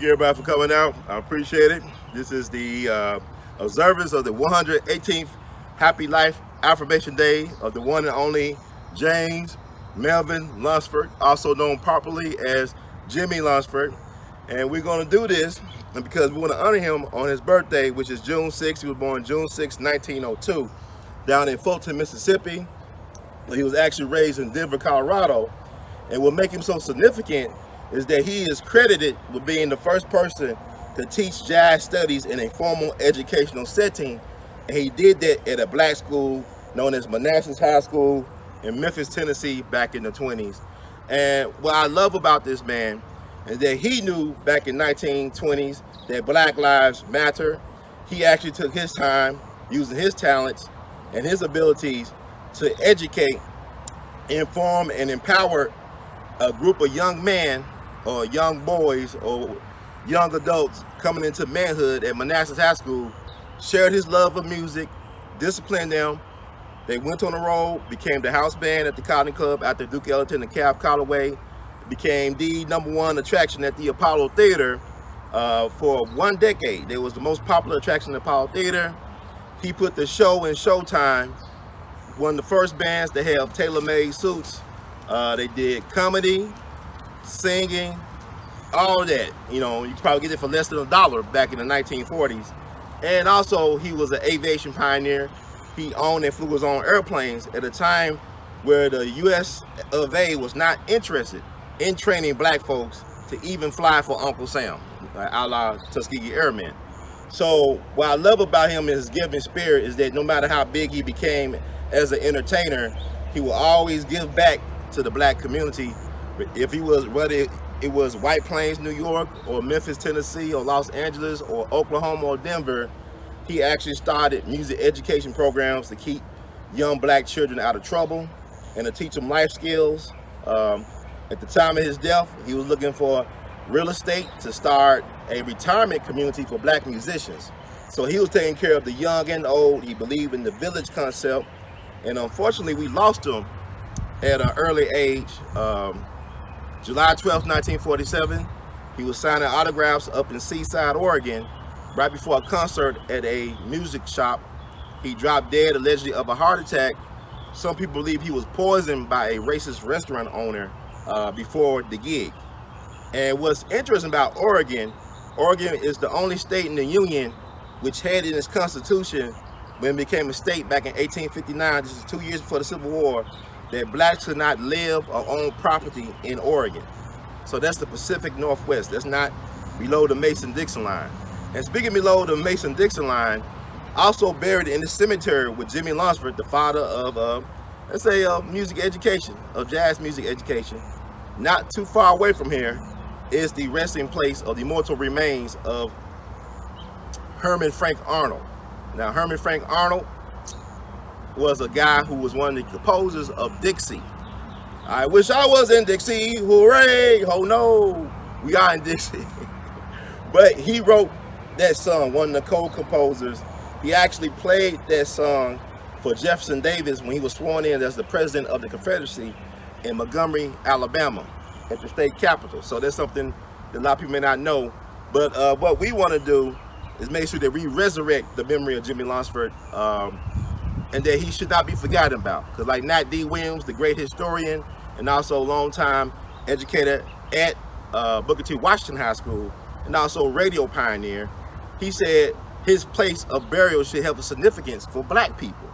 Thank you everybody for coming out. I appreciate it. This is the observance of the 118th Happy Life Affirmation Day of the one and only James Melvin Lunceford, also known popularly as Jimmie Lunceford. And we're going to do this because we want to honor him on his birthday, which is June 6th. He was born June 6, 1902, down in Fulton, Mississippi. He was actually raised in Denver, Colorado. And what makes him so significant is that he is credited with being the first person to teach jazz studies in a formal educational setting. And he did that at a black school known as Manassas High School in Memphis, Tennessee, back in the 20s. And what I love about this man is that he knew back in 1920s that Black Lives Matter. He actually took his time using his talents and his abilities to educate, inform, and empower a group of young men or young boys or young adults coming into manhood at Manassas High School, shared his love of music, disciplined them. They went on the road, became the house band at the Cotton Club after Duke Ellington and Cab Calloway, became the #1 attraction at the Apollo Theater for 1 decade. They was the most popular attraction at the Apollo Theater. He put the show in Showtime, one of the first bands to have tailor-made suits. They did comedy, singing, all of that. You know, you probably get it for less than $1 back in the 1940s. And also, he was an aviation pioneer. He owned and flew his own airplanes at a time where the U.S. of A. was not interested in training black folks to even fly for Uncle Sam, a la Tuskegee Airmen. So what I love about him is his giving spirit is that no matter how big he became as an entertainer, he will always give back to the black community. If he was, whether it was White Plains, New York, or Memphis, Tennessee, or Los Angeles, or Oklahoma, or Denver, he actually started music education programs to keep young black children out of trouble and to teach them life skills. At the time of his death, he was looking for real estate to start a retirement community for black musicians. So he was taking care of the young and old. He believed in the village concept. And unfortunately, we lost him at an early age. July 12, 1947, he was signing autographs up in Seaside, Oregon, right before a concert at a music shop. He dropped dead, allegedly of a heart attack. Some people believe he was poisoned by a racist restaurant owner before the gig. And what's interesting about Oregon, Oregon is the only state in the Union which had in its constitution, when it became a state back in 1859, this is 2 years before the Civil War, that blacks could not live or own property in Oregon. So that's the Pacific Northwest. That's not below the Mason-Dixon line. And speaking below the Mason-Dixon line, also buried in the cemetery with Jimmie Lunceford, the father of, let's say, music education, of jazz music education. Not too far away from here is the resting place of the immortal remains of Herman Frank Arnold. Now, Herman Frank Arnold was a guy who was one of the composers of Dixie. I wish I was in Dixie, hooray, oh no, we are in Dixie. But he wrote that song, one of the co-composers. He actually played that song for Jefferson Davis when he was sworn in as the president of the Confederacy in Montgomery, Alabama, at the state capitol. So that's something that a lot of people may not know. But what we want to do is make sure that we resurrect the memory of Jimmie Lunceford, and that he should not be forgotten about. Because like Nat D. Williams, the great historian, and also longtime educator at Booker T. Washington High School, and also radio pioneer, he said his place of burial should have a significance for black people.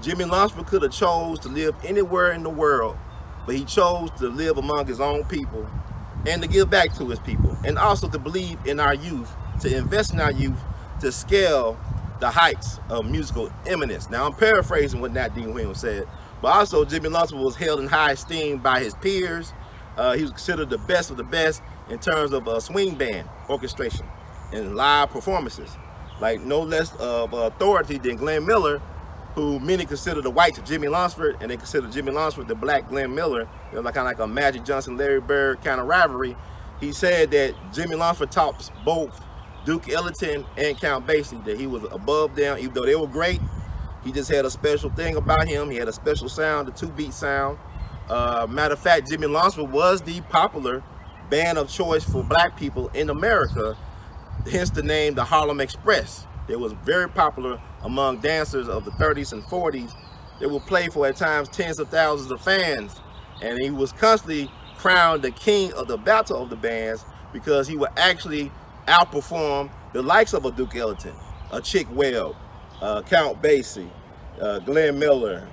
Jimmie Lunceford could have chose to live anywhere in the world, but he chose to live among his own people and to give back to his people, and also to believe in our youth, to invest in our youth, to scale the heights of musical eminence. Now, I'm paraphrasing what Nat D. Williams said, but also Jimmie Lunceford was held in high esteem by his peers. He was considered the best of the best in terms of swing band orchestration and live performances, like no less of authority than Glenn Miller, who many consider the white Jimmie Lunceford, and they consider Jimmie Lunceford the black Glenn Miller, you know, like kind of like a Magic Johnson, Larry Bird kind of rivalry. He said that Jimmie Lunceford tops both Duke Ellington and Count Basie, that he was above them, even though they were great. He just had a special thing about him. He had a special sound, the 2-beat sound. Matter of fact, Jimmie Lunceford was the popular band of choice for black people in America, hence the name the Harlem Express. They was very popular among dancers of the 30s and 40s. They would play for at times tens of thousands of fans, and he was constantly crowned the king of the battle of the bands because he would actually outperform the likes of a Duke Ellington, a Chick Webb, Count Basie, Glenn Miller,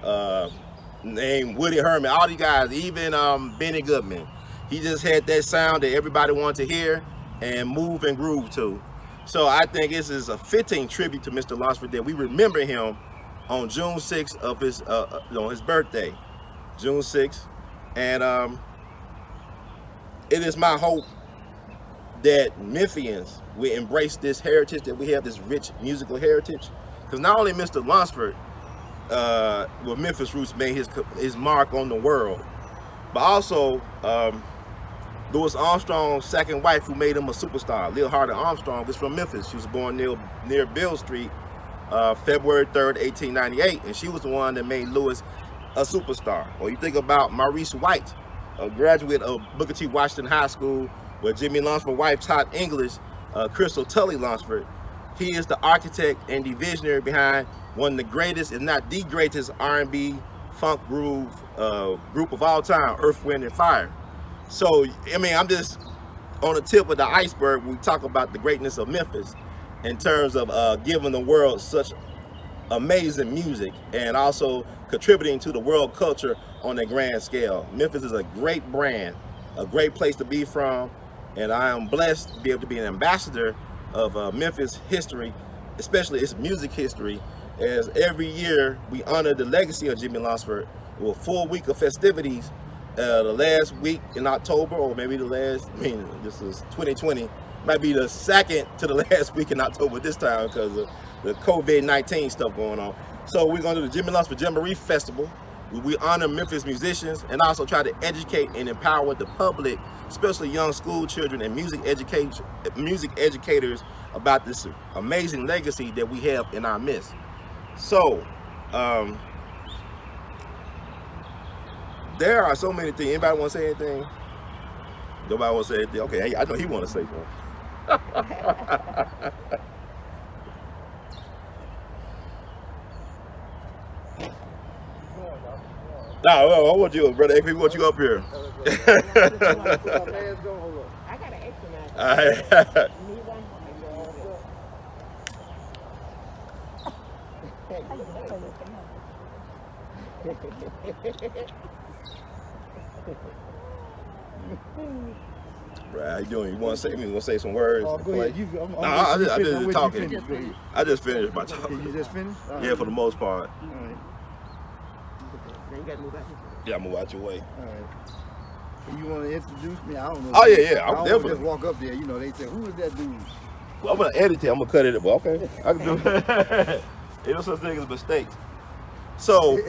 named Woody Herman, all these guys, even Benny Goodman. He just had that sound that everybody wanted to hear and move and groove to. So I think this is a fitting tribute to Mr. Lunceford that we remember him on June 6th of his birthday, June 6th. And it is my hope that Memphians will embrace this heritage that we have, this rich musical heritage. Because not only Mr. Lunceford with Memphis roots made his mark on the world, but also Louis Armstrong's second wife, who made him a superstar, Lil Hardy Armstrong, was from Memphis. She was born near Bill Street, February 3rd, 1898, and she was the one that made Louis a superstar. Or you think about Maurice White, a graduate of Booker T. Washington High School, where Jimmie Lunceford's wife taught English, Crystal Tully Lunceford. He is the architect and the visionary behind one of the greatest, if not the greatest, R&B funk groove group of all time, Earth, Wind, and Fire. So, I mean, I'm just on the tip of the iceberg when we talk about the greatness of Memphis in terms of giving the world such amazing music and also contributing to the world culture on a grand scale. Memphis is a great brand, a great place to be from, and I am blessed to be able to be an ambassador of Memphis history, especially its music history, as every year we honor the legacy of Jimmie Lunceford with a full week of festivities. The last week in October, or maybe the last, I mean, this is 2020, might be the second to the last week in October this time because of the COVID-19 stuff going on. So we're going to do the Jimmie Lunceford Jamboree Festival, where we honor Memphis musicians and also try to educate and empower the public, especially young school children and music educators about this amazing legacy that we have in our midst. So, there are so many things. Anybody want to say anything? Nobody want to say anything? Okay, I know he want to say something. No, I want you, brother AP, we want you up here. I got an extra knife. All right. You need one? Right, how you doing? You want to say some words? Oh, go ahead. I just talking. I just finished my talk. You just finished? Yeah, for the most part. All right. Now you gotta move out. Yeah, I'm gonna move out your way. All right. You want to introduce me? I don't know. Oh yeah, I'm I don't definitely. just walk up there. You know, they say, "Who is that dude?" Well, I'm gonna edit it. I'm gonna cut it. Well, okay, I can do it. Ain't no such thing as mistakes. So,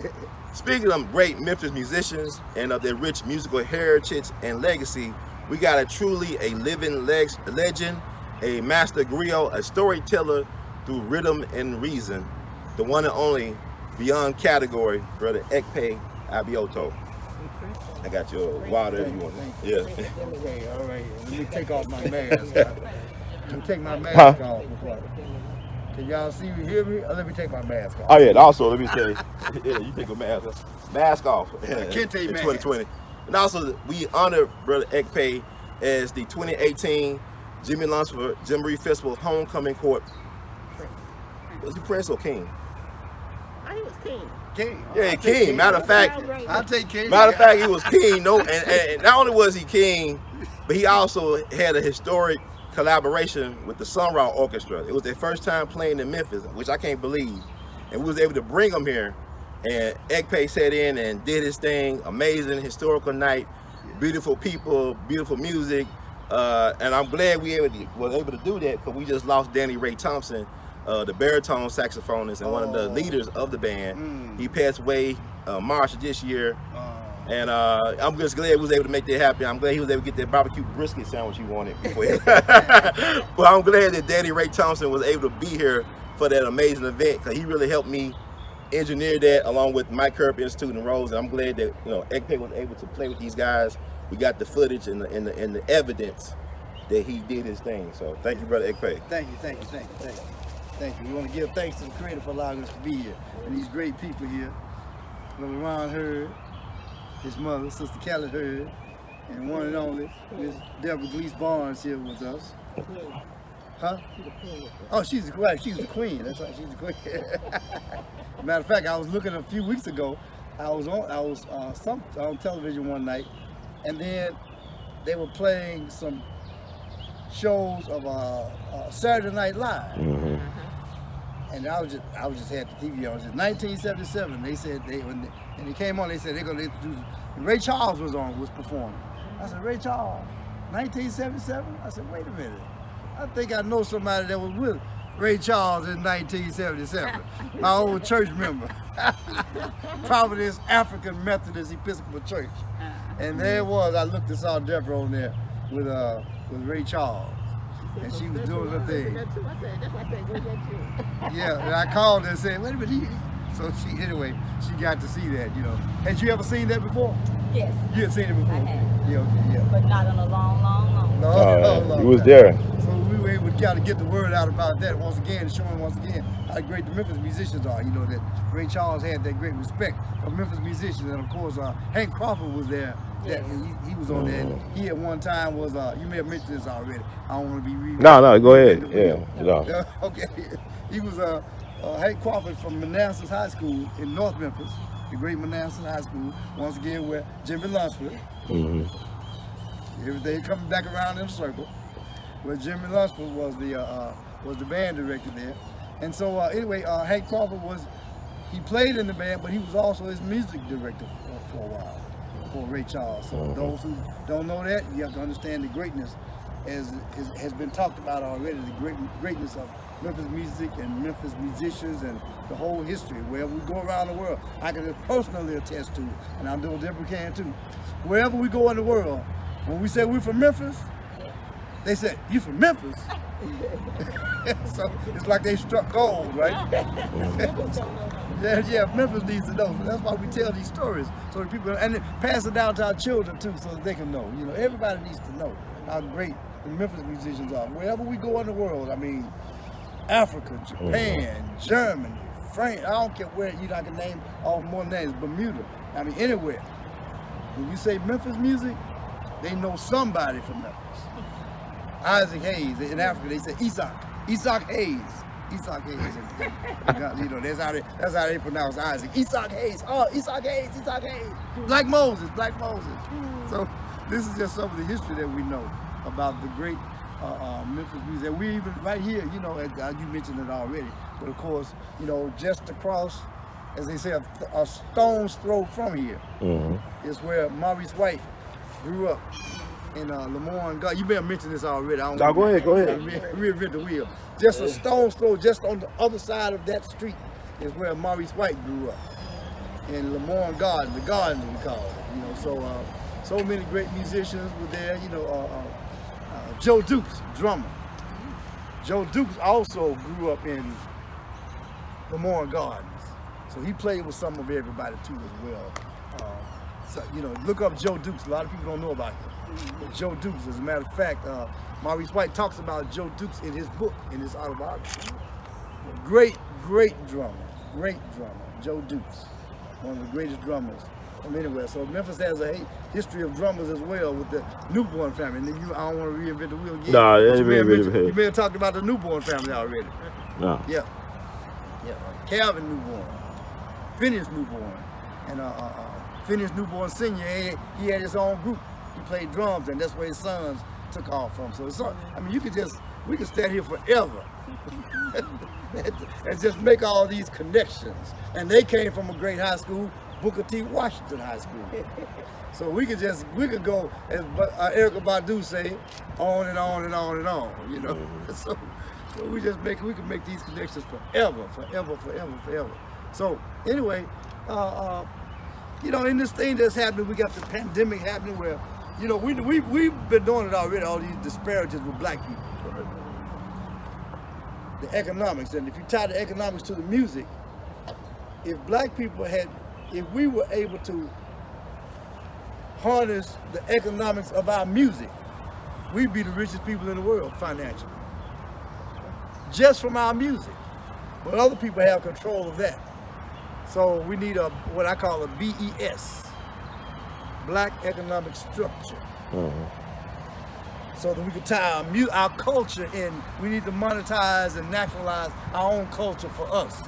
speaking of great Memphis musicians and of their rich musical heritage and legacy, we got a living legend, a master griot, a storyteller through rhythm and reason, the one and only, beyond category, brother Ekpe Abioto. I got your water if you want. Yeah. Okay, all right. Let me take off my mask. Let me take my mask off. Can y'all see me, hear me? Let me take my mask off. Oh yeah, also let me say, yeah, you take a mask off. Kente in mask. 2020. And also we honor brother Ekpe as the 2018 Jimmie Lunceford Jamboree Festival Homecoming Court. Was he Prince or King? He was king. King. Yeah, King. Matter of fact, I'll take King. Matter of fact, he was king. No, and not only was he king, but he also had a historic collaboration with the Sun Ra Orchestra. It was their first time playing in Memphis, which I can't believe. And we was able to bring them here. And Ekpe sat in and did his thing. Amazing historical night, beautiful people, beautiful music. And I'm glad we were able to do that because we just lost Danny Ray Thompson, the baritone saxophonist and one of the leaders of the band. He passed away March of this year. And I'm just glad we was able to make that happen. I'm glad he was able to get that barbecue brisket sandwich he wanted before. But I'm glad that Danny Ray Thompson was able to be here for that amazing event because he really helped me engineer that along with Mike Curb Institute and Rose. And I'm glad that Ekpe was able to play with these guys we got the footage and the evidence that he did his thing. So thank you, Brother Ekpe. Thank you. Thank you. We want to give thanks to the Creator for allowing us to be here and these great people here. Brother Ron Hurd, his mother, Sister Kelly Hurd, and one and only Miss Deborah Gleese Barnes here with us. Huh? Oh, she's the queen. That's right, she's the queen. Matter of fact, I was looking a few weeks ago. I was on television one night, and then they were playing some shows of Saturday Night Live. Mm-hmm. And I was just had the TV on. It was 1977. They said when they came on, they said they're gonna introduce. Ray Charles was performing. I said, Ray Charles, 1977. I said, wait a minute. I think I know somebody that was with Ray Charles in 1977. My old church member, Providence African Methodist Episcopal Church. And there it was. I looked and saw Deborah on there with Ray Charles. And she was doing her thing. Yeah, and I called her and said, wait a minute. So she got to see that, you know. Had you ever seen that before? Yes. You had seen it before? I have. Yeah, okay, yeah. But not in a long. Long He was time. there. So we were able to kind of get the word out about that once again, showing once again how great the Memphis musicians are. You know, that Ray Charles had that great respect for Memphis musicians. And of course, Hank Crawford was there. That he was on there. And he at one time was, you may have mentioned this already. I don't want to be reading. No, go ahead. Yeah. Okay. He was Hank Crawford from Manassas High School in North Memphis, the great Manassas High School, once again where Jimmie Lunceford. Mm-hmm. Everything coming back around in a circle, where Jimmie Lunceford was the band director there. And so Hank Crawford he played in the band, but he was also his music director for a while, for Ray Charles. So those who don't know that, you have to understand the greatness has been talked about already, the greatness of Memphis music and Memphis musicians and the whole history. Wherever we go around the world, I can just personally attest to it, and I know Deborah can too. Wherever we go in the world, when we say we're from Memphis, they say, you from Memphis? So it's like they struck gold, right? Yeah, Memphis needs to know. So that's why we tell these stories, so that people, and pass it down to our children too, so that they can know. You know, everybody needs to know how great the Memphis musicians are. Wherever we go in the world, I mean, Africa, Japan, Germany, France, I don't care where, I can name off more names, Bermuda, I mean, anywhere. When you say Memphis music, they know somebody from Memphis. Isaac Hayes, in Africa, they say Isaac Hayes. Isaac Hayes. You know, that's how they pronounce Isaac. Isaac Hayes. Oh, Isaac Hayes. Black Moses. So this is just some of the history that we know about the great Memphis music. And we even right here, you know, you mentioned it already, but of course, you know, just across, as they say, a stone's throw from here is where Maurice White grew up. In Lemoyne, God, you may have mentioned this already. I don't Go ahead. Reinvent the wheel. Just a stone's throw, just on the other side of that street is where Maurice White grew up. In Lemoyne Garden, the Gardens we call it. You know, so many great musicians were there. You know, Joe Dukes, drummer. Joe Dukes also grew up in Lemoyne Gardens, so he played with some of everybody too as well. So, you know, look up Joe Dukes. A lot of people don't know about him. Joe Dukes, as a matter of fact, Maurice White talks about Joe Dukes in his book, in his autobiography. Great drummer, Joe Dukes, one of the greatest drummers from anywhere. So Memphis has a history of drummers as well with the Newborn family. And then I don't want to reinvent the wheel again. No, you may have talked about the Newborn family already. No. Yeah. Calvin Newborn, Phineas Newborn, and Phineas Newborn Sr. He had his own group. He played drums, and that's where his sons took off from. So I mean, we could stand here forever and just make all these connections. And they came from a great high school, Booker T. Washington High School. So we could go, as Erykah Badu say, on and on and on and on, you know. So we can make these connections forever. So anyway, you know, in this thing that's happening, we got the pandemic happening where, you know, we've been doing it already, all these disparities with black people. The economics, and if you tie the economics to the music, if black people if we were able to harness the economics of our music, we'd be the richest people in the world financially. Just from our music. But other people have control of that. So we need what I call a BES, Black Economic Structure. So that we can tie our culture in. We need to monetize and nationalize our own culture for us.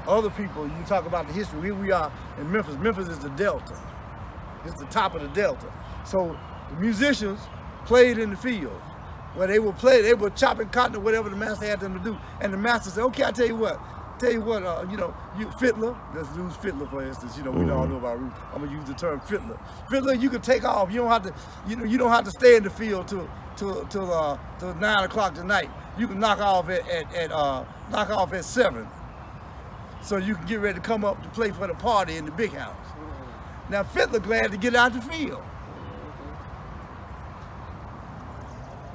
Other people, you talk about the history, here we are in Memphis. Memphis is the Delta. It's the top of the Delta. So the musicians played in the field. Where they would play, they were chopping cotton or whatever the master had them to do. And the master said, okay, I tell you what, you fiddler, let's use fiddler for instance, we all know about Wreath. I'm gonna use the term fiddler. Fiddler, you can take off. You don't have to, you don't have to stay in the field till 9 o'clock tonight. You can knock off at 7. So you can get ready to come up to play for the party in the big house. Now fiddler glad to get out the field.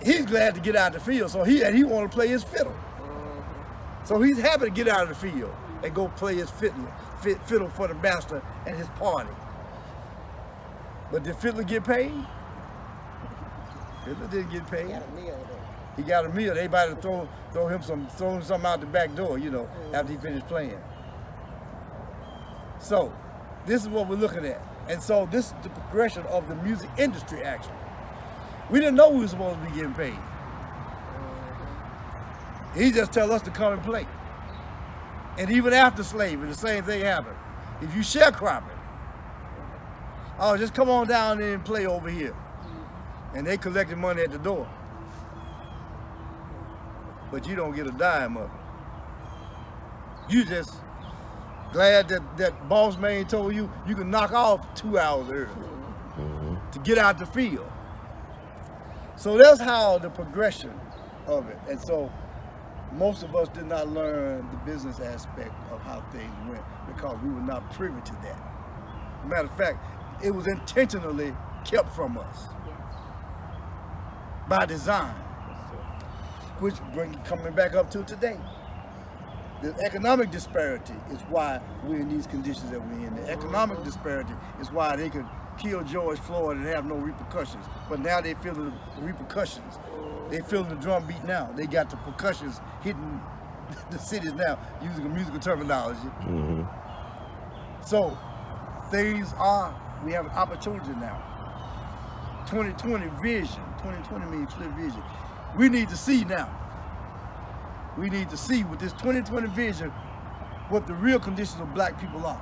He's glad to get out the field, so he want to play his fiddle. So he's happy to get out of the field and go play his fiddle for the master and his party. But did fiddler get paid? Fiddler didn't get paid. He got a meal. Everybody throw him something out the back door, after he finished playing. So this is what we're looking at. And so this is the progression of the music industry actually. We didn't know we were supposed to be getting paid. He just tell us to come and play. And even after slavery, the same thing happened. If you sharecropping, oh, just come on down there and play over here. And they collected money at the door. But you don't get a dime of it. You just glad that boss man told you you can knock off 2 hours early to get out the field. So that's how the progression of it. And so most of us did not learn the business aspect of how things went because we were not privy to that. Matter of fact, it was intentionally kept from us by design, which coming back up to today. The economic disparity is why we're in these conditions that we're in. The economic disparity is why they could kill George Floyd and have no repercussions. But now they feel the repercussions. They feel the drum beat now. They got the percussions hitting the cities now, using a musical terminology. So we have an opportunity now. 2020 vision, 2020 means clear vision. We need to see now. We need to see with this 2020 vision what the real conditions of black people are.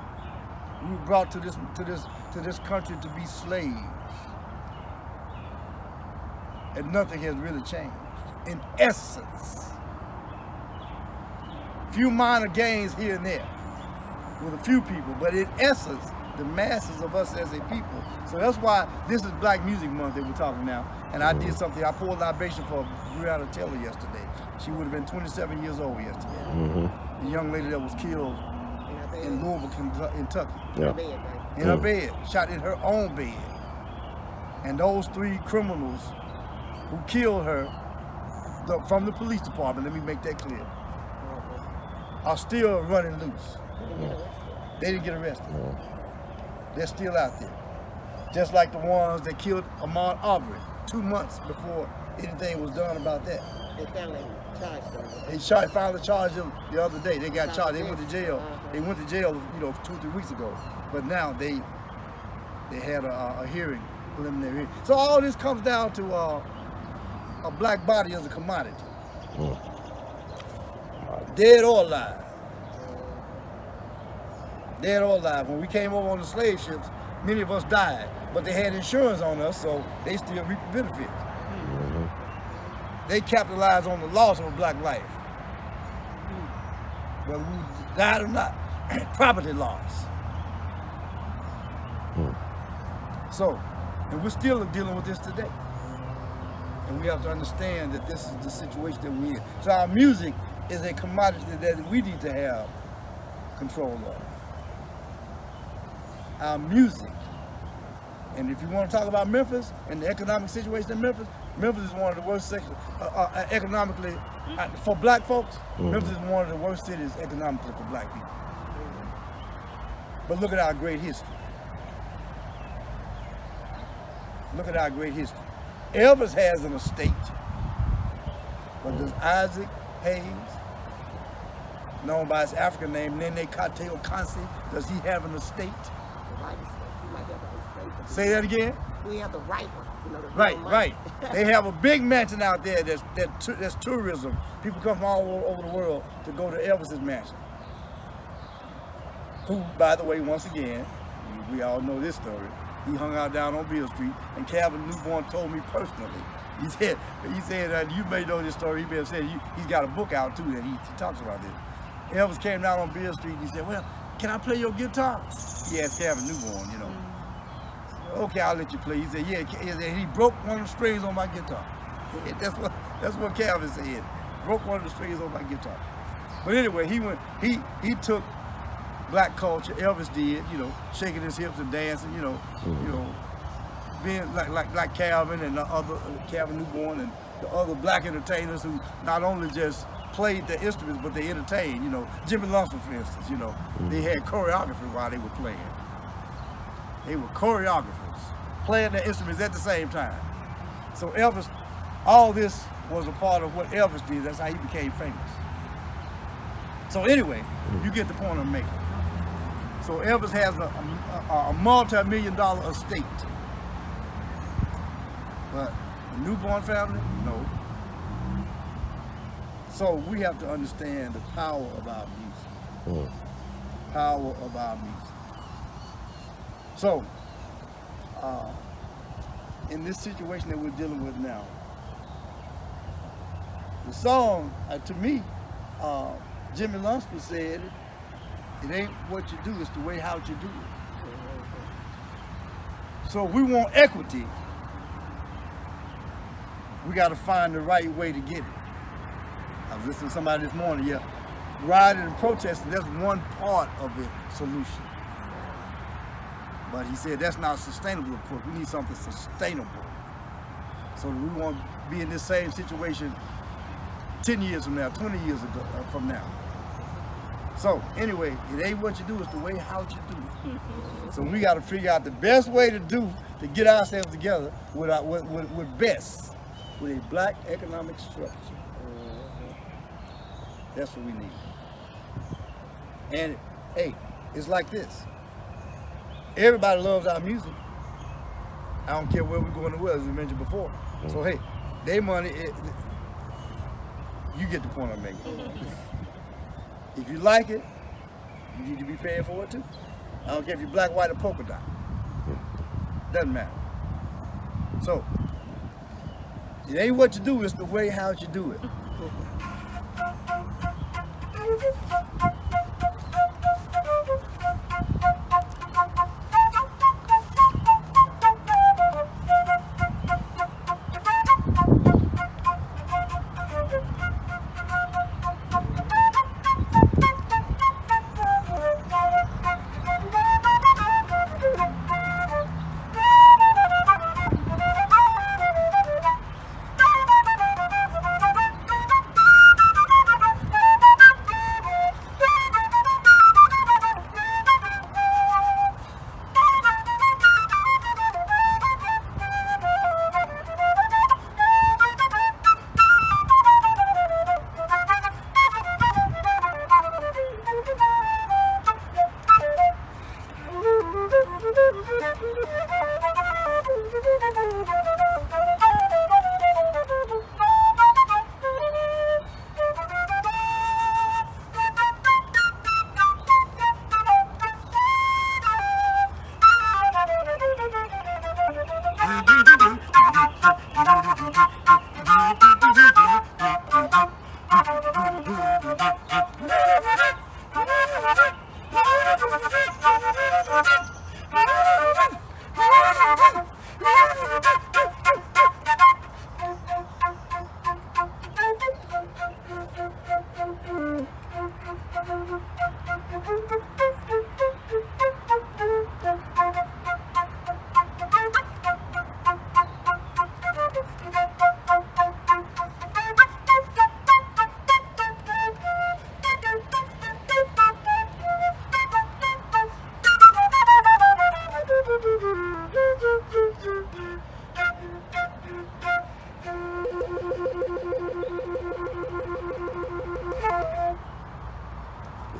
We were brought to this country to be slaves. And nothing has really changed. In essence, few minor gains here and there with a few people, but in essence, the masses of us as a people. So that's why this is Black Music Month that we're talking now. And I did something, I poured libation for Breonna Taylor yesterday. She would have been 27 years old yesterday. The young lady that was killed in Louisville, Kentucky. In her bed, shot in her own bed. And those 3 criminals who killed her from the police department, let me make that clear, are still running loose. They didn't get arrested. They're still out there. Just like the ones that killed Ahmaud Arbery 2 months before anything was done about that. They finally charged them. They finally charged them the other day. They got charged. They went to jail. They went to jail, 2 or 3 weeks ago. But now they had a hearing, preliminary hearing. So all this comes down to a black body as a commodity. Dead or alive. Dead or alive. When we came over on the slave ships, many of us died, but they had insurance on us, so they still reap the benefits. They capitalized on the loss of a black life. Whether we died or not, property loss. So, and we're still dealing with this today. And we have to understand that this is the situation that we're in. So our music is a commodity that we need to have control of. Our music. And if you want to talk about Memphis and the economic situation in Memphis, Memphis is one of the worst sections economically for black folks. Memphis is one of the worst cities economically for black people. But look at our great history. Look at our great history. Elvis has an estate. But does Isaac Hayes, known by his African name, Nene Kateo Kansi, does he have an estate? The right estate. You might have an estate. Say that again? We have the right one. You know, the real Right, money. right. They have a big mansion out there that's tourism. People come from all over the world to go to Elvis's mansion. Who, by the way, once again, we all know this story. He hung out down on Beale Street, and Calvin Newborn told me personally. He said, you may know this story. He may have said he's got a book out too that he talks about this. Elvis came down on Beale Street and he said, well, can I play your guitar? He asked Calvin Newborn, you know. Okay, I'll let you play. He said, yeah. He broke one of the strings on my guitar. That's what Calvin said. Broke one of the strings on my guitar. But anyway, he took black culture. Elvis did, you know, shaking his hips and dancing, you know, being like Calvin and the other Calvin Newborn and the other black entertainers who not only just played the instruments but they entertained. You know, Jimmie, Lunceford, for instance. You know, they had choreography while they were playing. They were choreographers playing their instruments at the same time. So Elvis, all this was a part of what Elvis did. That's how he became famous. So anyway, you get the point I'm making. So Elvis has a multi-million-dollar estate. But the Newborn family, no. So we have to understand the power of our music. Power of our music. So, in this situation that we're dealing with now, the song, to me, Jimmie Lunceford said, it ain't what you do, it's the way how you do it. So if we want equity, we got to find the right way to get it. I was listening to somebody this morning, rioting and protesting, that's one part of the solution. But he said that's not sustainable, of course. We need something sustainable. So we won't be in this same situation 10 years from now, 20 years ago, from now. So anyway, it ain't what you do, it's the way how you do it. So we got to figure out the best way to get ourselves together with a black economic structure. That's what we need. And hey, it's like this. Everybody loves our music. I don't care where we're going to, as we mentioned before. So hey, their money, you get the point I'm making. If you like it, you need to be paying for it too. I don't care if you're black, white, or polka dot. Doesn't matter. So, it ain't what you do, it's the way how you do it.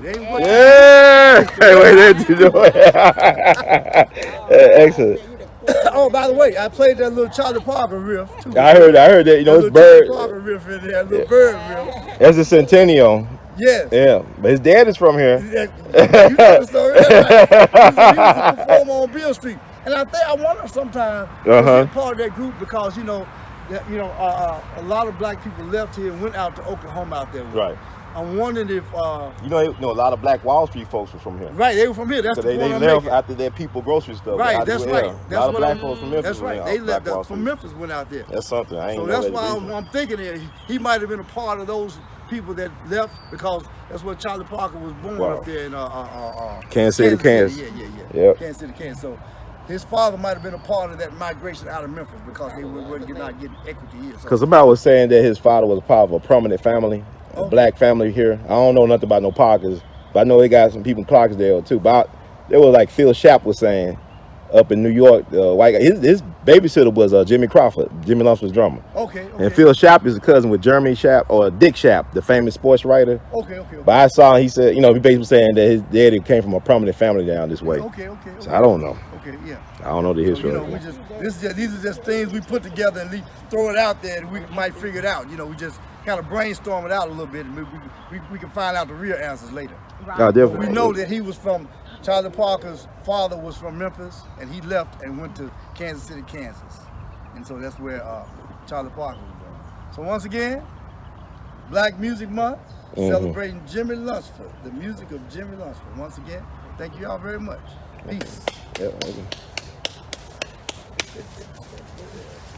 It ain't what Yeah. Wait, that's you doing? Excellent. Oh, by the way, I played that little Charlie Parker riff too. I heard that. You know, it's little Charlie bird. Parker riff in there, little bird riff. That's a Centennial. Yes. Yeah, but his dad is from here. You know the story. That's right. He was a performer on Beale Street, and I wonder sometimes was he part of that group because a lot of black people left here and went out to Oklahoma out there. Right. I'm wondering if you know a lot of Black Wall Street folks were from here. Right, they were from here. That's so the they point I'm left making. after their people grocery store. Right, that's right. A lot of black folks from Memphis. That's right. They left from Memphis, went out there. That's something. I ain't so that's why I'm thinking that he might have been a part of those people that left because that's where Charlie Parker was born up there in Kansas City, Kansas. Yeah. Kansas City, Kansas. So his father might have been a part of that migration out of Memphis because they were not getting equity here. Because somebody was saying that his father was a part of a prominent family, a black family here. I don't know nothing about no Parkers, but I know they got some people in Clarksdale too. But there was like Phil Shapp was saying up in New York, white guy. His babysitter was Jimmy Crawford, Jimmy Lunceford's drummer. Okay. And Phil Shapp is a cousin with Jeremy Shapp or Dick Shapp, the famous sports writer. Okay. But I saw he said, he basically saying that his daddy came from a prominent family down this way. Okay. So I don't know. Okay, yeah. I don't know the history. These are just things we put together and throw it out there and we might figure it out. We just kind of brainstorm it out a little bit and we can find out the real answers later. Right. Oh, definitely. We know that he was from, Charlie Parker's father was from Memphis and he left and went to Kansas City, Kansas. And so that's where Charlie Parker was born. So once again, Black Music Month, celebrating Jimmie Lunceford, the music of Jimmie Lunceford. Once again, thank you all very much. Peace. Yeah,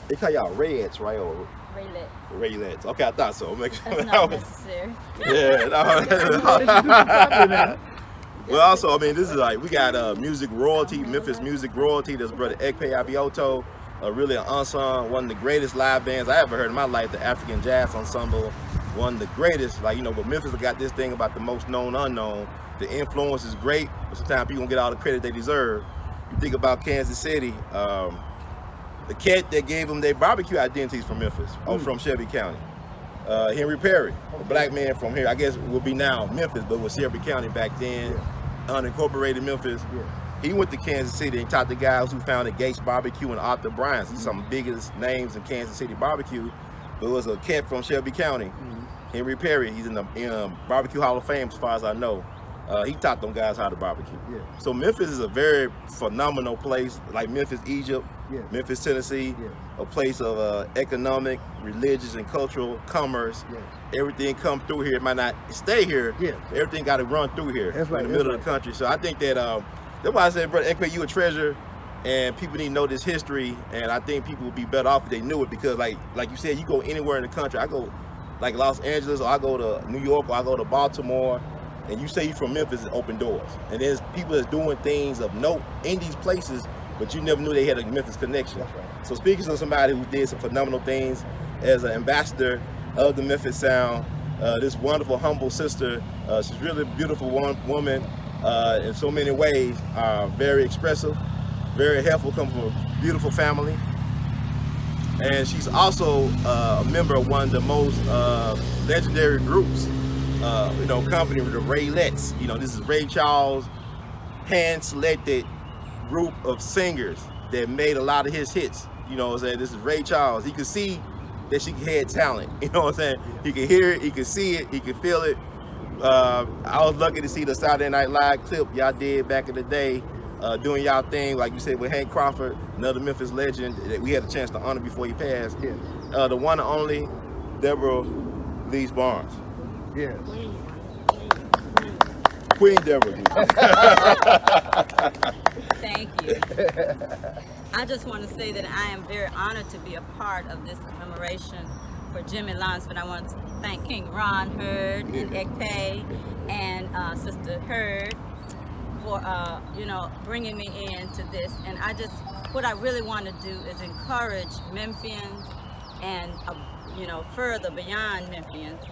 they call y'all Reds, right? Or Raylets. Okay, I thought so. That's not necessary. Yeah. Well, also, this is like, we got music royalty, Memphis music royalty. There's brother Ekpe Abioto, really an ensemble, one of the greatest live bands I ever heard in my life, the African Jazz Ensemble. One of the greatest, but Memphis has got this thing about the most known unknown. The influence is great, but sometimes people don't get all the credit they deserve. You think about Kansas City, the cat that gave them their barbecue identities from Memphis, from Shelby County. Henry Perry, a black man from here, I guess it would be now Memphis, but was Shelby County back then, unincorporated Memphis. He went to Kansas City and taught the guys who founded Gates Barbecue and Arthur Bryant's. These are some of the biggest names in Kansas City barbecue. But it was a cat from Shelby County, Henry Perry. He's in the Barbecue Hall of Fame as far as I know. He taught them guys how to barbecue. So Memphis is a very phenomenal place, like Memphis, Egypt, Memphis, Tennessee, a place of economic, religious, and cultural commerce. Everything come through here. It might not stay here. Everything got to run through here in the middle of the country. So I think that that's why I said, brother Ekpe, you a treasure, and people need to know this history. And I think people would be better off if they knew it, because like you said, you go anywhere in the country. I go like Los Angeles, or I go to New York, or I go to Baltimore. And you say you're from Memphis, it's open doors. And there's people that's doing things of note in these places, but you never knew they had a Memphis connection. So speaking to somebody who did some phenomenal things as an ambassador of the Memphis sound, this wonderful, humble sister, she's really a beautiful woman in so many ways, very expressive, very helpful, comes from a beautiful family. And she's also a member of one of the most legendary groups, company with the Raylets. This is Ray Charles' hand-selected group of singers that made a lot of his hits. This is Ray Charles. He could see that she had talent. He could hear it, he could see it, he could feel it. I was lucky to see the Saturday Night Live clip y'all did back in the day, doing y'all thing, like you said, with Hank Crawford, another Memphis legend that we had a chance to honor before he passed. The one and only Deborah Lees Barnes. Yes. Queen Deborah. Thank you. I just want to say that I am very honored to be a part of this commemoration for Jimmie Lunceford. I want to thank King Ron Hurd and Ekpe and Sister Hurd for bringing me into this. And what I really want to do is encourage Memphians and further beyond Memphians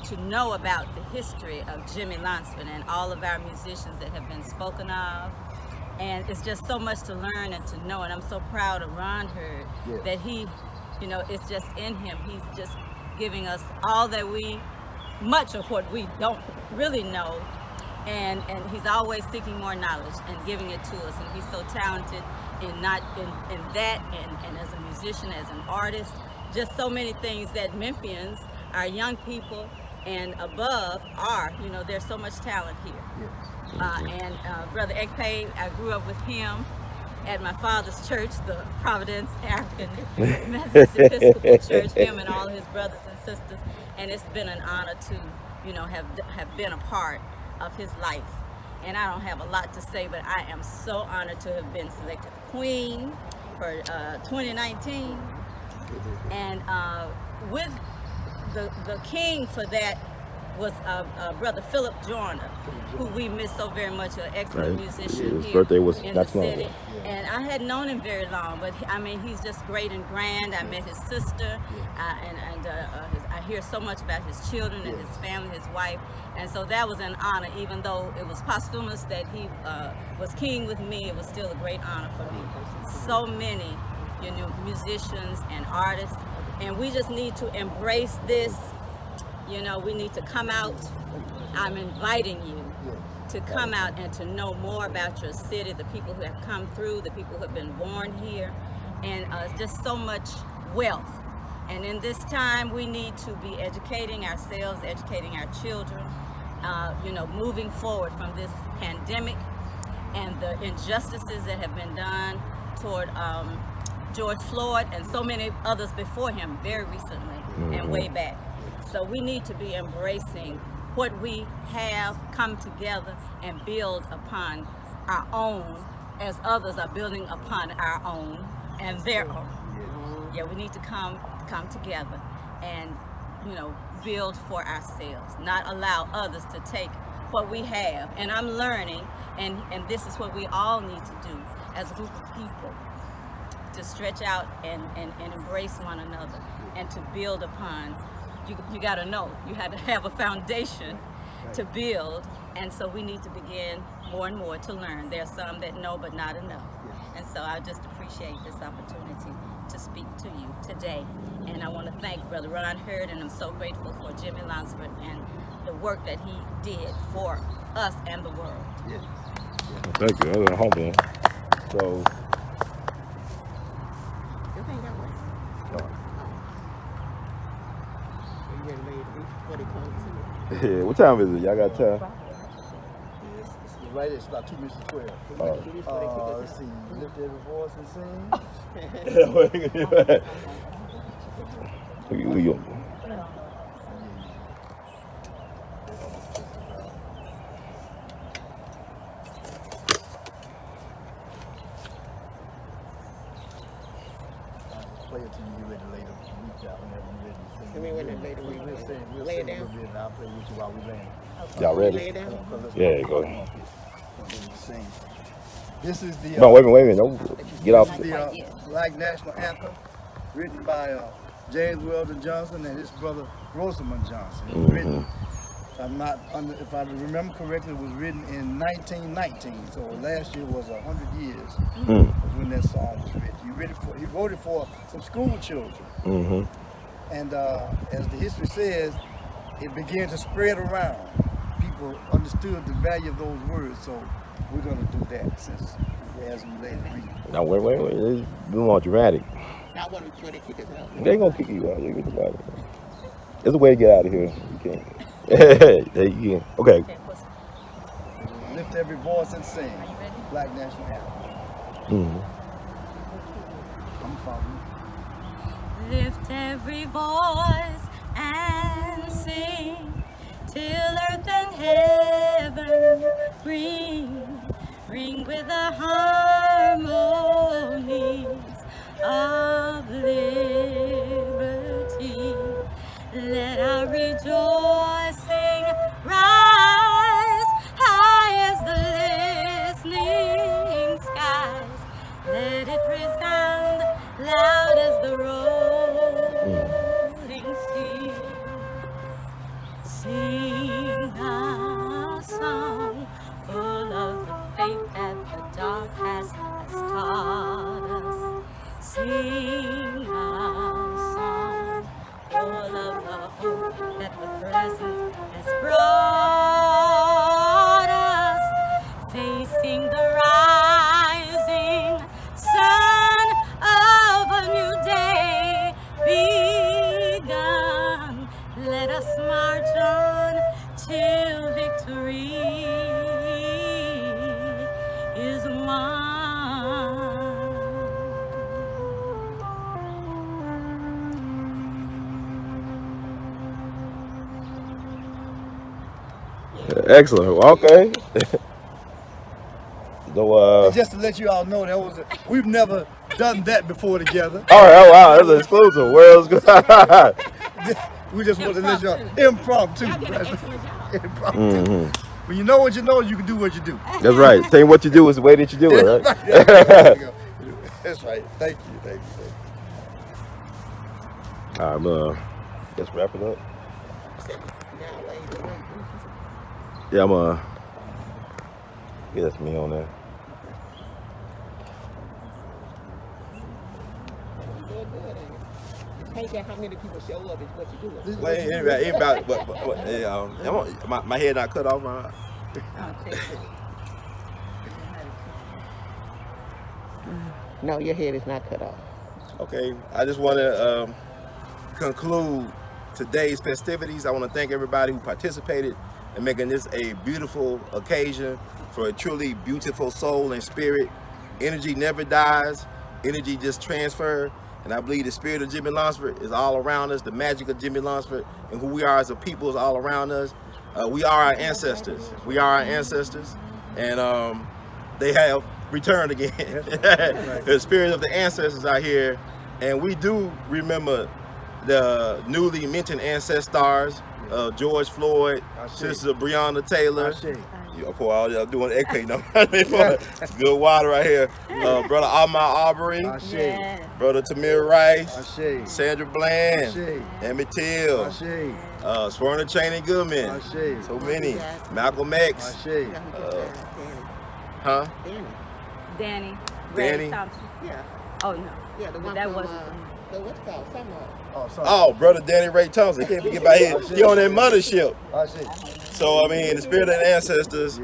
to know about the history of Jimmie Lunceford and all of our musicians that have been spoken of. And it's just so much to learn and to know. And I'm so proud of Ron Hurd that he, it's just in him. He's just giving us all that we much of what we don't really know, and he's always seeking more knowledge and giving it to us, and he's so talented in that and as a musician, as an artist, just so many things that Memphians, our young people and above are, you know, there's so much talent here. And Brother Ekpe, I grew up with him at my father's church, the Providence African Methodist Episcopal Church, him and all his brothers and sisters, and it's been an honor to, you know, have been a part of his life. And I don't have a lot to say, but I am so honored to have been selected Queen for 2019, and with the king for that was Brother Philip Joyner, who we miss so very much, an excellent musician his here birthday was in next the month. city. And I hadn't known him very long, but I mean, he's just great and grand. I met his sister, I hear so much about his children and his family, his wife, and so that was an honor. Even though it was posthumous that he was king with me, it was still a great honor for me. So many, you know, musicians and artists, and we just need to embrace this. You know, we need to come out. I'm inviting you to come out and to know more about your city, the people who have come through, the people who have been born here, and just so much wealth. And in this time, we need to be educating ourselves, educating our children, you know, moving forward from this pandemic and the injustices that have been done toward George Floyd and so many others before him very recently and way back. So we need to be embracing what we have, come together and build upon our own as others are building upon our own and their own. Yeah, we need to come together and, you know, build for ourselves, not allow others to take what we have. And I'm learning, and this is what we all need to do as a group of people, to stretch out and embrace one another and to build upon. You got to know, you have to have a foundation to build, and so we need to begin more and more to learn. There are some that know, but not enough. And so I just appreciate this opportunity to speak to you today. And I want to thank Brother Ron Hurd, and I'm so grateful for Jimmie Lunceford and the work that he did for us and the world. Thank you. That was humble. So. Yeah, what time is it? Y'all got time? It's right, it's about 2 minutes to 12. Let's see, lift every voice and sing. Play it till you get ready later. Reach out whenever you're ready to sing. I mean, when it's later, We'll lay it sing a down. little bit, and I'll play with you while we land. Y'all ready? Lay it down. Yeah, go ahead. Sing. This is the No, wait a minute. No, get off. the Black National Anthem, written by James Weldon Johnson and his brother Rosamond Johnson. It was written, if I remember correctly, it was written in 1919. So last year was 100 years when that song was written. He wrote it for some school children. And as the history says, it began to spread around. People understood the value of those words, so we're going to do that as we later read. Now, wait. It's more dramatic. I want to kick us out. They ain't gonna kick you out. You get about it. There's a way to get out of here. You can't. There you can. Okay. Lift every voice and sing. Black National Anthem. I'm following. Lift every voice and sing till earth and heaven ring with the harmonies of liberty. Let our rejoicing rise high as the listening skies. Let it resound loud as the rolling sea. Sing a song full of the faith that the dark has victory is won. Excellent. Okay. So, And just to let you all know, we've never done that before together. all right. Oh, wow. That's an exclusive. World's good. We just want to let you all impromptu. Y'all did an excellent job. Impromptu. When you know what you know, you can do what you do. That's right. Saying what you do is the way that you do it, right? There you go. That's right. Thank you. Thank you. Thank you. All right, let's wrap it up. Now, ladies, Yeah, yeah, that's me on there. you doing good, ain't it? You can't get how many people show up is what you do. Well, ain't about my head not cut off. No, your head is not cut off. Okay, I just want to conclude today's festivities. I want to thank everybody who participated in making this a beautiful occasion for a truly beautiful soul and spirit. Energy never dies. Energy just transfers. And I believe the spirit of Jimmie Lunceford is all around us. The magic of Jimmie Lunceford and who we are as a people is all around us. We are our ancestors. We are our ancestors. And they have returned again. The spirit of the ancestors are here. And we do remember the newly mentioned ancestors, George Floyd, Sister Breonna Taylor. I'm doing AK now. Good water right here. Brother Ahmaud Arbery, Brother Tamir Rice, Sandra Bland, Emmett Till, Swerna Chaney Goodman, so many, Malcolm X, Danny. Danny. Thompson. Yeah. Oh no. Yeah, the one That from, wasn't. what's it called? Oh, Brother Danny Ray Thompson. Can't forget about him. He on that mothership. So, I mean, the spirit of the ancestors,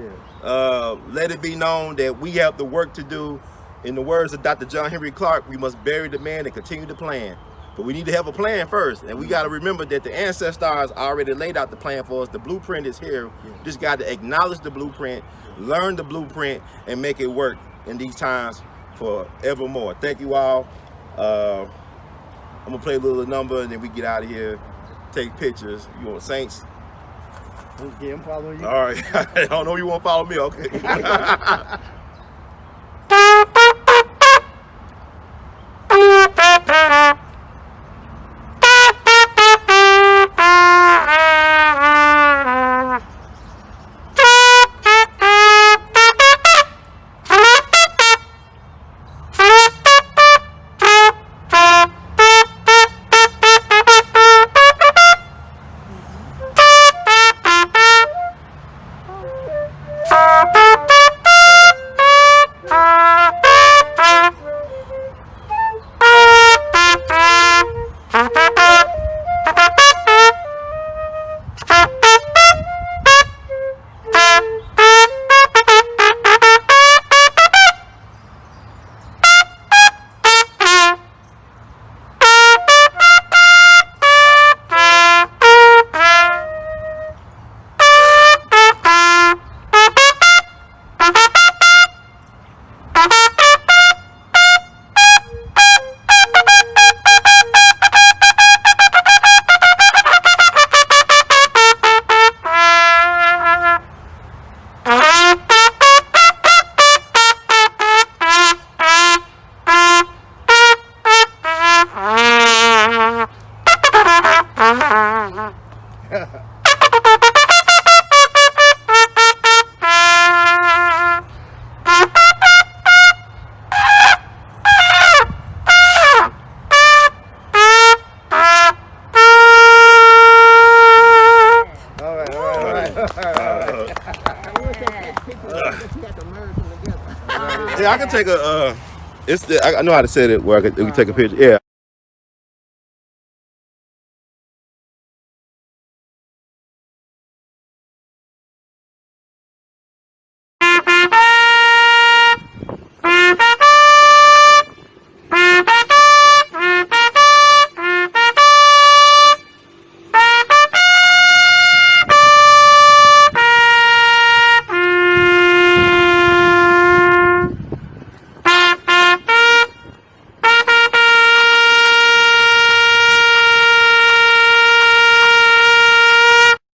let it be known that we have the work to do. In the words of Dr. John Henry Clark, we must bury the man and continue to plan. But we need to have a plan first. And we got to remember that the ancestors already laid out the plan for us. The blueprint is here. We just got to acknowledge the blueprint, learn the blueprint, and make it work in these times forevermore. Thank you all. I'm going to play a little number and then we get out of here, take pictures. You want Saints? Yeah, I'm following you. All right. I don't know you want to follow me. Okay. Yeah, I can take a. I know how to set it where we can take a picture. Yeah,